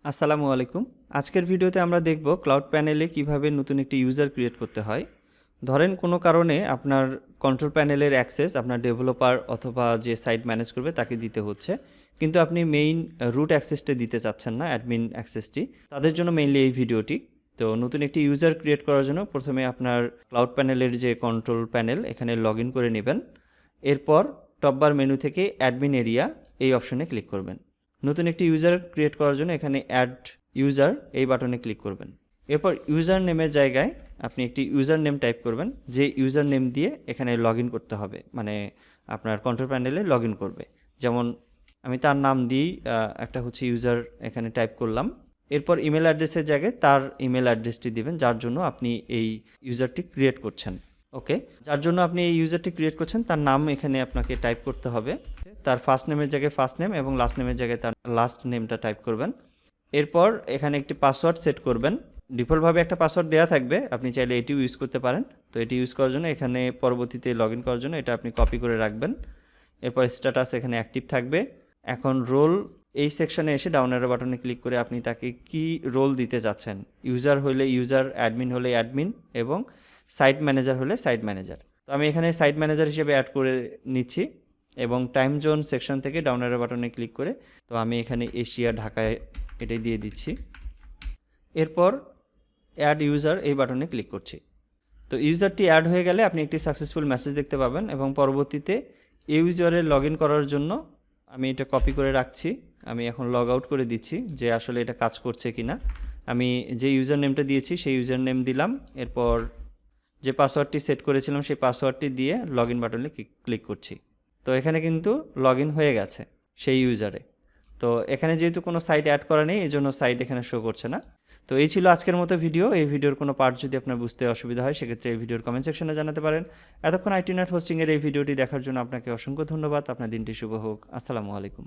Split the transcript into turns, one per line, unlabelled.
আসসালামু আলাইকুম। আজকের ভিডিওতে আমরা দেখব ক্লাউড প্যানেলে কিভাবে নতুন একটি ইউজার ক্রিয়েট করতে হয়। ধরেন কোনো কারণে আপনার কন্ট্রোল প্যানেলের অ্যাক্সেস আপনার ডেভেলপার অথবা যে সাইট ম্যানেজ করবে তাকে দিতে হচ্ছে, কিন্তু আপনি মেইন রুট অ্যাক্সেসটা দিতে চাচ্ছেন না, অ্যাডমিন অ্যাক্সেসটি। তাদের জন্য মেইনলি এই ভিডিওটি। তো নতুন একটি ইউজার ক্রিয়েট করার জন্য প্রথমে আপনার ক্লাউড প্যানেলের যে কন্ট্রোল প্যানেল এখানে লগ ইন করে নেবেন। এরপর টপবার মেনু থেকে অ্যাডমিন এরিয়া এই অপশনে ক্লিক করবেন। নতুন একটি ইউজার ক্রিয়েট করার জন্য এখানে অ্যাড ইউজার এই বাটনে ক্লিক করবেন। এরপর ইউজার নেমের জায়গায় আপনি একটি ইউজার নেম টাইপ করবেন, যে ইউজার নেম দিয়ে এখানে লগ ইন করতে হবে, মানে আপনার কন্ট্রোল প্যানেলে লগ ইন করবে। যেমন আমি তার নাম দিয়েই একটা ইউজার এখানে টাইপ করলাম। এরপর ইমেল অ্যাড্রেসের জায়গায় তার ইমেল অ্যাড্রেসটি দিবেন যার জন্য আপনি এই ইউজারটি ক্রিয়েট করছেন। ওকে, যার জন্য আপনি এই ইউজারটি ক্রিয়েট করছেন তার নাম এখানে আপনাকে টাইপ করতে হবে। তার ফার্স্ট নেমের জায়গায় ফার্স্ট নেম এবং লাস্ট নেমের জায়গায় তার লাস্ট নেমটা টাইপ করবেন। এরপর এখানে একটি পাসওয়ার্ড সেট করবেন। ডিফল্টভাবে একটা পাসওয়ার্ড দেওয়া থাকবে, আপনি চাইলে এটিও ইউজ করতে পারেন। তো এটি ইউজ করার জন্য এখানে পরবর্তীতে লগ ইন করার জন্য এটা আপনি কপি করে রাখবেন। এরপর স্ট্যাটাস এখানে অ্যাক্টিভ থাকবে। এখন রোল এই সেকশনে এসে ডাউন অ্যারো বাটনে ক্লিক করে আপনি তাকে কি রোল দিতে যাচ্ছেন। ইউজার হলে ইউজার, অ্যাডমিন হলে অ্যাডমিন এবং সাইট ম্যানেজার হলে সাইট ম্যানেজার। তো আমি এখানে সাইট ম্যানেজার হিসেবে অ্যাড করে নিচ্ছি এবং টাইম জোন সেকশন থেকে ডাউন অ্যারো বাটনে ক্লিক করে তো আমি এখানে এশিয়া ঢাকায় এটাই দিয়ে দিচ্ছি। এরপর অ্যাড ইউজার এই বাটনে ক্লিক করছি। তো ইউজারটি অ্যাড হয়ে গেলে আপনি একটি সাকসেসফুল মেসেজ দেখতে পাবেন এবং পরবর্তীতে এই ইউজারে লগ ইন করার জন্য আমি এটা কপি করে রাখছি। আমি এখন লগ আউট করে দিচ্ছি যে আসলে এটা কাজ করছে কি না। আমি যে ইউজার নেমটা দিয়েছি সেই ইউজার নেম দিলাম। এরপর যে পাসওয়ার্ডটি সেট করেছিলাম সেই পাসওয়ার্ডটি দিয়ে লগ ইন বাটনে ক্লিক করছি। তো এখানে কিন্তু লগ ইন হয়ে গেছে সেই ইউজারে। তো এখানে যেহেতু কোনো সাইট অ্যাড করা নেই এই জন্য সাইট এখানে শো করছে না। তো এই ছিল আজকের মতো ভিডিও। এই ভিডিওর কোনো পার্ট যদি আপনার বুঝতে অসুবিধা হয় সেক্ষেত্রে এই ভিডিওর কমেন্ট সেকশনে জানাতে পারেন। এতক্ষণ আইটি নেট হোস্টিংয়ের এই ভিডিওটি দেখার জন্য আপনাকে অসংখ্য ধন্যবাদ। আপনার দিনটি শুভ হোক। আসসালামু আলাইকুম।